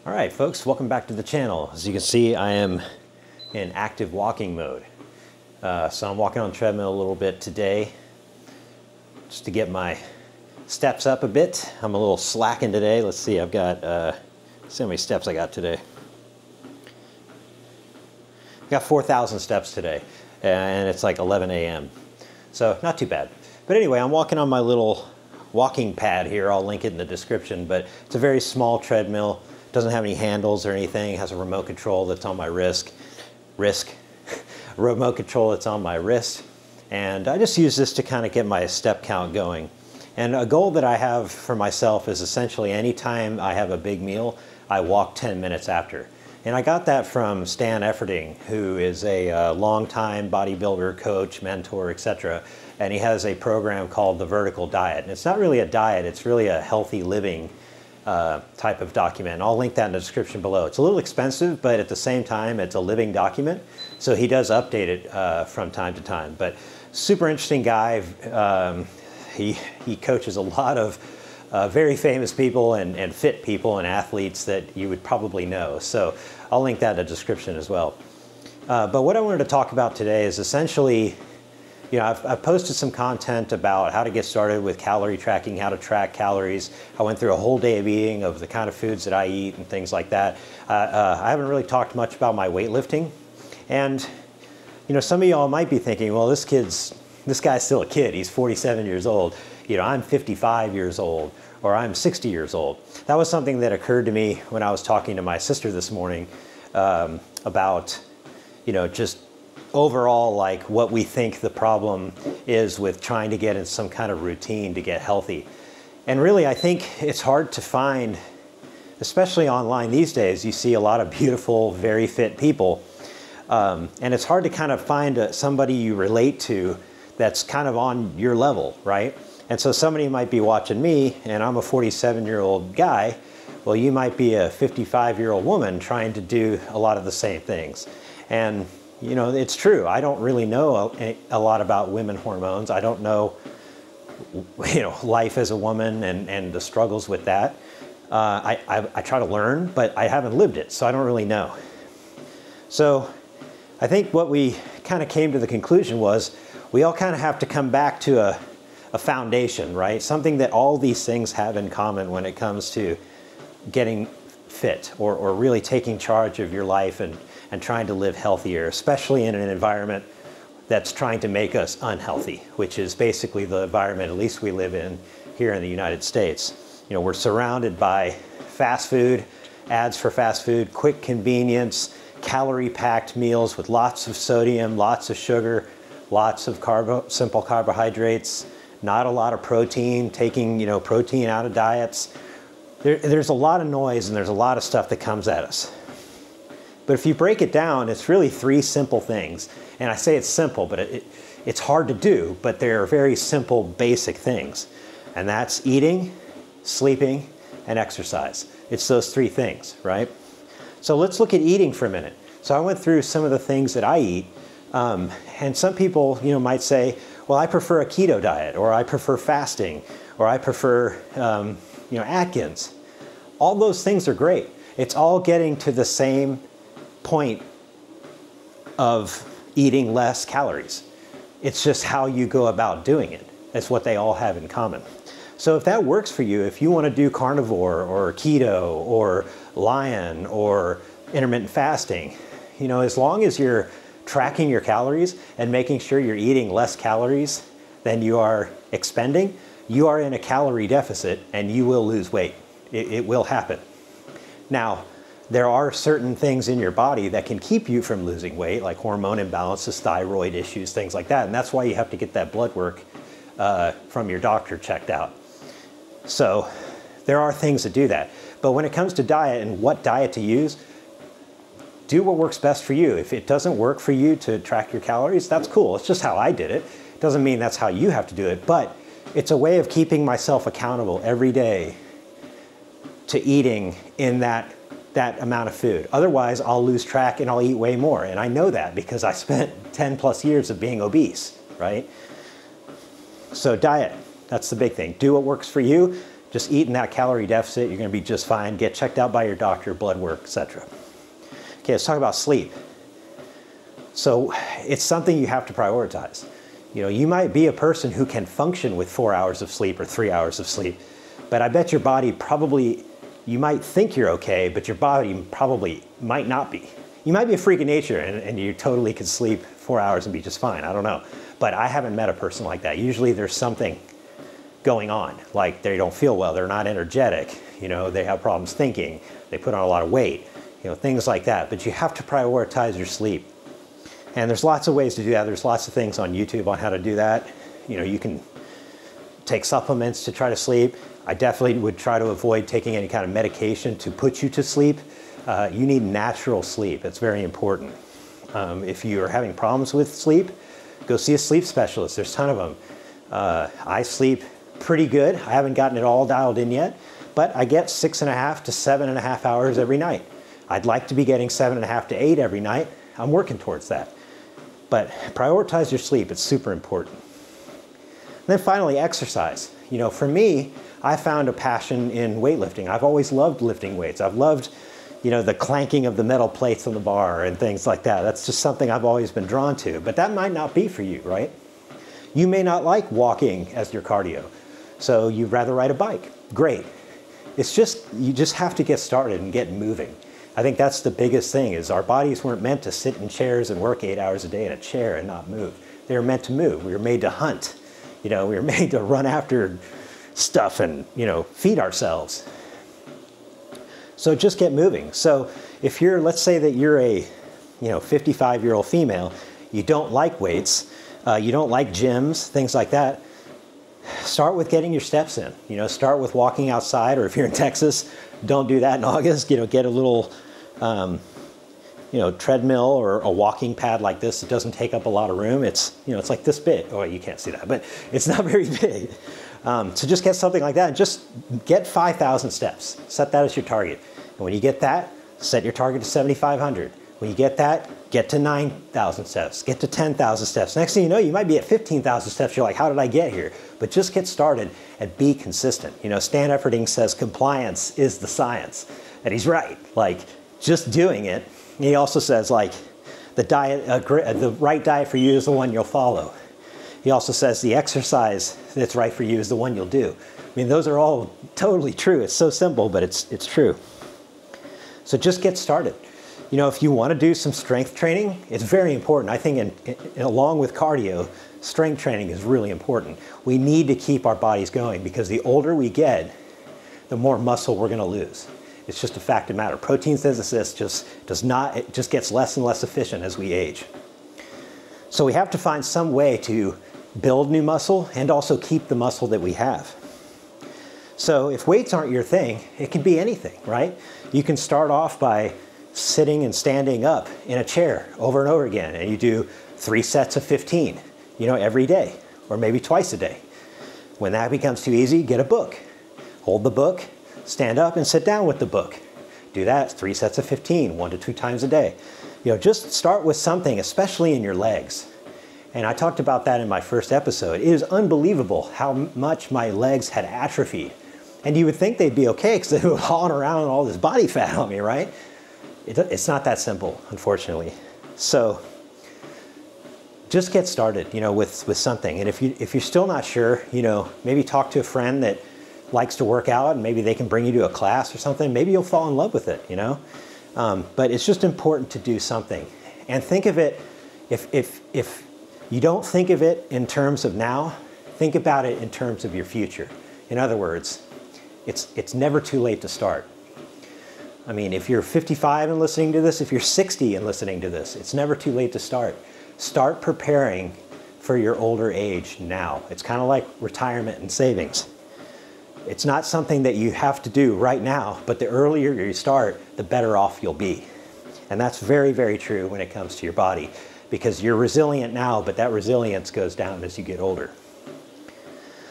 All right, folks, welcome back to the channel. As you can see, I am in active walking mode. So I'm walking on the treadmill a little bit today just to get my steps up a bit. I'm a little slacking today. Let's see, I've got, let's see how many steps I got today. I got 4,000 steps today, and it's like 11 a.m. So not too bad. But anyway, I'm walking on my little walking pad here. I'll link it in the description, but it's a very small treadmill. Doesn't have any handles or anything. It has a remote control that's on my wrist. Remote control that's on my wrist. And I just use this to kind of get my step count going. And a goal that I have for myself is essentially anytime I have a big meal, I walk 10 minutes after. And I got that from Efferding, who is a longtime bodybuilder, coach, mentor, etc. And he has a program called the Vertical Diet. And it's not really a diet, it's really a healthy living type of document. And I'll link that in the description below. It's a little expensive, but at the same time, it's a living document. So he does update it from time to time. But super interesting guy. He coaches a lot of very famous people and fit people and athletes that you would probably know. So I'll link that in the description as well. But what I wanted to talk about today is essentially, you know, I've posted some content about how to get started with calorie tracking, how to track calories. I went through a whole day of eating of the kind of foods that I eat and things like that. I haven't really talked much about my weightlifting. And, you know, some of y'all might be thinking, well, this guy's still a kid. He's 47 years old. You know, I'm 55 years old, or I'm 60 years old. That was something that occurred to me when I was talking to my sister this morning about, you know, just overall, like what we think the problem is with trying to get in some kind of routine to get healthy. And really, I think it's hard to find, especially online these days, you see a lot of beautiful, very fit people. And it's hard to kind of find somebody you relate to that's kind of on your level, right? And so somebody might be watching me, and I'm a 47-year-old guy. Well, you might be a 55-year-old woman trying to do a lot of the same things. And you know, it's true. I don't really know a lot about women hormones. I don't know, you know, life as a woman and the struggles with that. I try to learn, but I haven't lived it, so I don't really know. So I think what we kind of came to the conclusion was we all kind of have to come back to a foundation, right? Something that all these things have in common when it comes to getting fit or really taking charge of your life and trying to live healthier, especially in an environment that's trying to make us unhealthy, which is basically the environment at least we live in here in the United States. You know, we're surrounded by fast food, ads for fast food, quick convenience, calorie-packed meals with lots of sodium, lots of sugar, lots of simple carbohydrates, not a lot of protein, taking, you know, protein out of diets. There's a lot of noise and there's a lot of stuff that comes at us. But if you break it down, it's really three simple things. And I say it's simple, but it's hard to do, but they're very simple, basic things. And that's eating, sleeping, and exercise. It's those three things, right? So let's look at eating for a minute. So I went through some of the things that I eat. And some people, you know, might say, well, I prefer a keto diet, or I prefer fasting, or I prefer, you know, Atkins. All those things are great. It's all getting to the same point of eating less calories. It's just how you go about doing it. That's what they all have in common. So if that works for you, if you want to do carnivore or keto or lion or intermittent fasting, you know, as long as you're tracking your calories and making sure you're eating less calories than you are expending, you are in a calorie deficit and you will lose weight. It will happen. Now, there are certain things in your body that can keep you from losing weight, like hormone imbalances, thyroid issues, things like that. And that's why you have to get that blood work from your doctor checked out. So there are things that do that. But when it comes to diet and what diet to use, do what works best for you. If it doesn't work for you to track your calories, that's cool. It's just how I did it. It doesn't mean that's how you have to do it, but it's a way of keeping myself accountable every day to eating in that amount of food. Otherwise, I'll lose track and I'll eat way more. And I know that because I spent 10 plus years of being obese, right? So diet, that's the big thing. Do what works for you. Just eat in that calorie deficit, you're going to be just fine. Get checked out by your doctor, blood work, etc. Okay, let's talk about sleep. So it's something you have to prioritize. You know, you might be a person who can function with 4 hours of sleep or 3 hours of sleep, but I bet your body probably, you might think you're okay, but your body probably might not be. You might be a freak of nature and you totally could sleep 4 hours and be just fine. I don't know. But I haven't met a person like that. Usually there's something going on, like they don't feel well, they're not energetic, you know, they have problems thinking, they put on a lot of weight, you know, things like that. But you have to prioritize your sleep. And there's lots of ways to do that. There's lots of things on YouTube on how to do that. You know, you can take supplements to try to sleep. I definitely would try to avoid taking any kind of medication to put you to sleep. You need natural sleep. It's very important. If you are having problems with sleep, go see a sleep specialist. There's a ton of them. I sleep pretty good. I haven't gotten it all dialed in yet, but I get 6.5 to 7.5 hours every night. I'd like to be getting 7.5 to 8 every night. I'm working towards that. But prioritize your sleep. It's super important. And then finally, exercise. You know, for me, I found a passion in weightlifting. I've always loved lifting weights. I've loved, you know, the clanking of the metal plates on the bar and things like that. That's just something I've always been drawn to. But that might not be for you, right? You may not like walking as your cardio, so you'd rather ride a bike. Great. It's just, you just have to get started and get moving. I think that's the biggest thing, is our bodies weren't meant to sit in chairs and work 8 hours a day in a chair and not move. They were meant to move. We were made to hunt. You know, we were made to run after stuff and, you know, feed ourselves. So just get moving. So if you're, let's say that you're a, you know, 55-year-old female, you don't like weights, you don't like gyms, things like that, start with getting your steps in. You know, start with walking outside, or if you're in Texas, don't do that in August. You know, get a little, you know, treadmill or a walking pad like this. It doesn't take up a lot of room. It's, you know, it's like this big. Oh, you can't see that, but it's not very big. So just get something like that and just get 5,000 steps. Set that as your target. And when you get that, set your target to 7,500. When you get that, get to 9,000 steps, get to 10,000 steps. Next thing you know, you might be at 15,000 steps. You're like, how did I get here? But just get started and be consistent. You know, Stan Efferding says compliance is the science. And he's right. Like, just doing it. And he also says, like, the right diet for you is the one you'll follow. He also says the exercise that's right for you is the one you'll do. I mean, those are all totally true. It's so simple, but it's true. So just get started. You know, if you want to do some strength training, it's very important. I think along with cardio, strength training is really important. We need to keep our bodies going, because the older we get, the more muscle we're going to lose. It's just a fact of the matter. Protein synthesis it just gets less and less efficient as we age. So we have to find some way to build new muscle and also keep the muscle that we have. So if weights aren't your thing, it can be anything, right? You can start off by sitting and standing up in a chair over and over again, and you do 3 sets of 15, you know, every day, or maybe twice a day. When that becomes too easy, get a book. Hold the book, stand up and sit down with the book. Do that 3 sets of 15, 1 to 2 times a day. You know, just start with something, especially in your legs. And I talked about that in my first episode. It is unbelievable how much my legs had atrophied. And you would think they'd be okay because they were hauling around all this body fat on me, right? It's not that simple, unfortunately. So just get started, you know, with something. And if you're still not sure, you know, maybe talk to a friend that likes to work out, and maybe they can bring you to a class or something. Maybe you'll fall in love with it, you know. But it's just important to do something. And think of it, if you don't think of it in terms of now, think about it in terms of your future. In other words, it's never too late to start. I mean, if you're 55 and listening to this, if you're 60 and listening to this, it's never too late to start. Start preparing for your older age now. It's kind of like retirement and savings. It's not something that you have to do right now, but the earlier you start, the better off you'll be. And that's very, very true when it comes to your body, because you're resilient now, but that resilience goes down as you get older.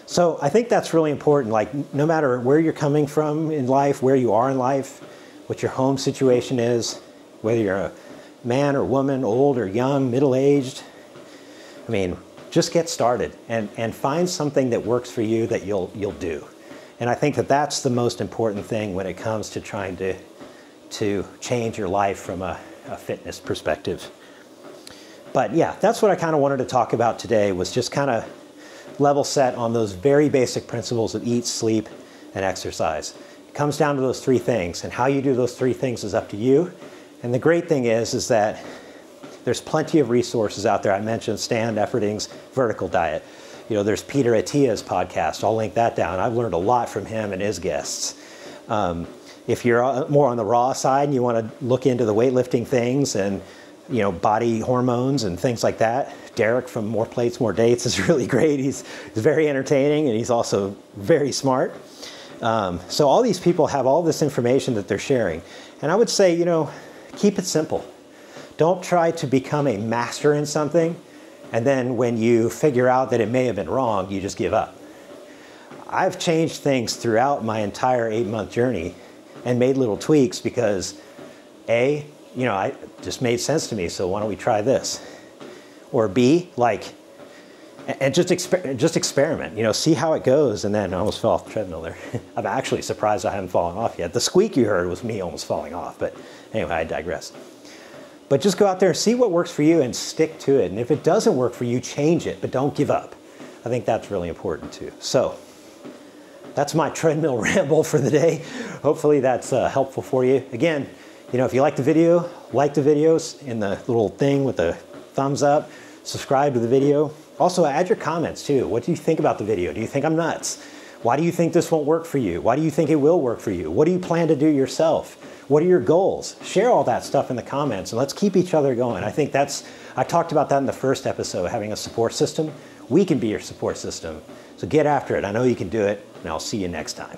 So I think that's really important. Like, no matter where you're coming from in life, where you are in life, what your home situation is, whether you're a man or woman, old or young, middle-aged, I mean, just get started and find something that works for you that you'll do. And I think that that's the most important thing when it comes to trying to change your life from a fitness perspective. But yeah, that's what I kind of wanted to talk about today, was just kind of level set on those very basic principles of eat, sleep, and exercise. It comes down to those three things, and how you do those three things is up to you. And the great thing is that there's plenty of resources out there. I mentioned Stan Efferding's Vertical Diet. You know, there's Peter Attia's podcast. I'll link that down. I've learned a lot from him and his guests. If you're more on the raw side and you want to look into the weightlifting things and, you know, body hormones and things like that, Derek from More Plates, More Dates is really great. He's very entertaining, and he's also very smart. So all these people have all this information that they're sharing. And I would say, you know, keep it simple. Don't try to become a master in something, and then when you figure out that it may have been wrong, you just give up. I've changed things throughout my entire 8-month journey and made little tweaks because A, you know, it just made sense to me, so why don't we try this? Or B, like, and just experiment, you know, see how it goes. And then I almost fell off the treadmill there. I'm actually surprised I haven't fallen off yet. The squeak you heard was me almost falling off, but anyway, I digress. But just go out there and see what works for you and stick to it. And if it doesn't work for you, change it, but don't give up. I think that's really important too. So that's my treadmill ramble for the day. Hopefully that's helpful for you. Again, you know, if you like the video, like the videos in the little thing with the thumbs up, subscribe to the video. Also add your comments too. What do you think about the video? Do you think I'm nuts? Why do you think this won't work for you? Why do you think it will work for you? What do you plan to do yourself? What are your goals? Share all that stuff in the comments and let's keep each other going. I think I talked about that in the first episode, having a support system. We can be your support system. So get after it. I know you can do it, and I'll see you next time.